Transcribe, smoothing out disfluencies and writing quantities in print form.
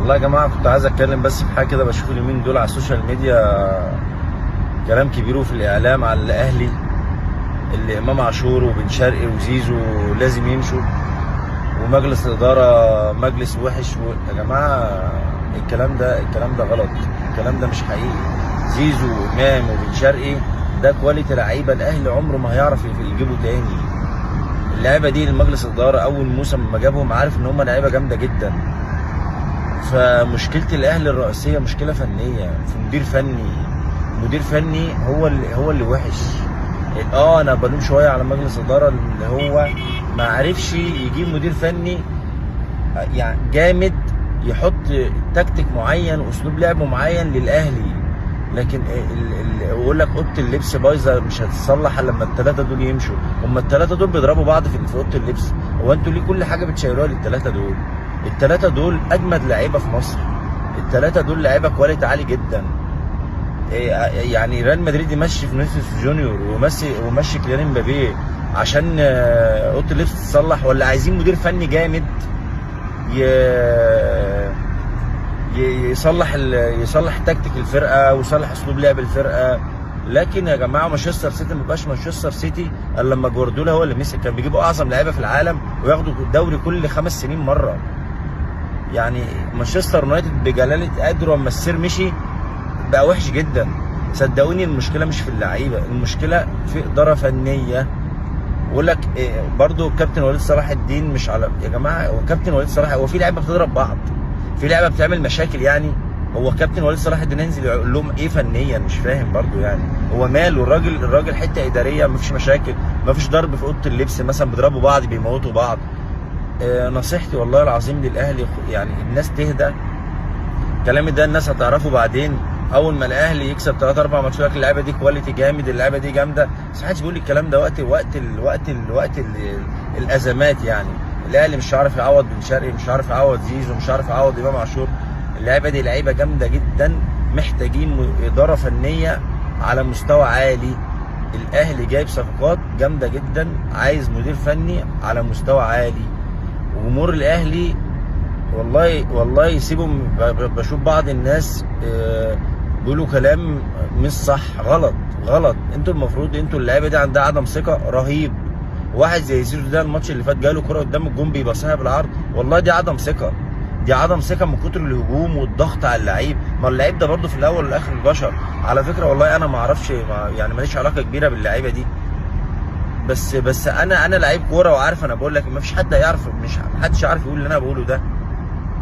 والله يا جماعه كنت عايز اتكلم بس في حاجه كده بشوف اليومين دول على السوشيال ميديا كلام كبير وفي الاعلام على الاهلي اللي امام عاشور وبن شرقي وزيزو لازم يمشوا ومجلس الاداره مجلس وحش يا جماعه الكلام ده غلط. الكلام ده مش حقيقي. زيزو وامام وبن شرقي ده كواليتي لعيبه الاهلي عمره ما هيعرف يجيبه تاني. اللعيبه دي المجلس الاداره اول موسم لما جابهم عارف ان هم لعيبه جامده جدا. فمشكله الاهلي الرئيسيه مشكله فنيه في مدير فني هو اللي وحش. انا بلوم شويه على مجلس الاداره اللي هو ما عرفش يجيب مدير فني يعني جامد يحط تكتيك معين واسلوب لعب معين للاهلي. لكن يقول لك اوضه اللبس بايظه مش هتتصلح الا لما الثلاثه دول يمشوا. هم الثلاثه دول بيضربوا بعض في اوضه اللبس. هو انتوا ليه كل حاجه بتشيروها للثلاثه دول؟ الثلاثه دول اجمد لعيبه في مصر. الثلاثه دول لعيبه كواليتي عالي جدا. يعني ريال مدريد يمشي فينيسيوس جونيور ومشي كيليان امبابي عشان اوضه اللبس تتصلح، ولا عايزين مدير فني جامد يصلح تكتيك الفرقه ويصلح اسلوب لعب الفرقه؟ لكن يا جماعه مانشستر سيتي ما بقاش مانشستر سيتي الا لما جوارديولا هو اللي مسك. كان بيجيبوا اعظم لعيبه في العالم وياخدوا الدوري كل 5 سنين مره. يعني مانشستر يونايتد بجلاله قدره اما السير مشي بقى وحش جدا. صدقوني المشكله مش في اللعيبه، المشكله في اداره فنيه. بقول لك برضو كابتن وليد صلاح الدين مش على يا جماعه. هو كابتن وليد صلاح هو في لعيبه بتضرب بعض، في لعيبه بتعمل مشاكل يعني. هو كابتن وليد صلاح الدين ينزل يقول لهم ايه فنيا؟ مش فاهم برضو يعني. هو ماله الراجل حته اداريه مفيش مشاكل، مفيش ضرب في اوضه اللبس مثلا بيضربوا بعض بيموتوا بعض. نصيحتي والله العظيم للاهلي يعني الناس تهدى. كلامي ده الناس هتعرفه بعدين. اول ما الاهلي يكسب 3 4 ماتشات يقول لك اللعيبه دي كواليتي جامد، اللعيبه دي جامده. بس محدش بيقول الكلام ده وقت الازمات يعني. الاهلي مش عارف يعوض بن شرقي، مش عارف يعوض زيزو، مش عارف يعوض امام عاشور. اللعيبه دي لعيبه جامده جدا، محتاجين اداره فنيه على مستوى عالي. الاهلي جايب صفقات جامده جدا، عايز مدير فني على مستوى عالي. وجمهور الاهلي والله يسيبهم. بشوف بعض الناس بيقولوا كلام مش صح، غلط. انتوا المفروض اللعيبه دي عندها عدم ثقه رهيب. واحد زي زيزو ده الماتش اللي فات جاله كره قدام الجون بيبصيها بالعرض، والله دي عدم ثقه. دي عدم ثقه من كتر الهجوم والضغط على اللعيب. ما اللعيب ده برده في الاول والاخر البشر على فكره. والله انا ما اعرفش يعني ماليش علاقه كبيره باللعيبه دي، بس انا لعيب كوره وعارف انا بقول لك ما فيش حد هيعرف، مش محدش عارف يقول اللي انا بقوله ده.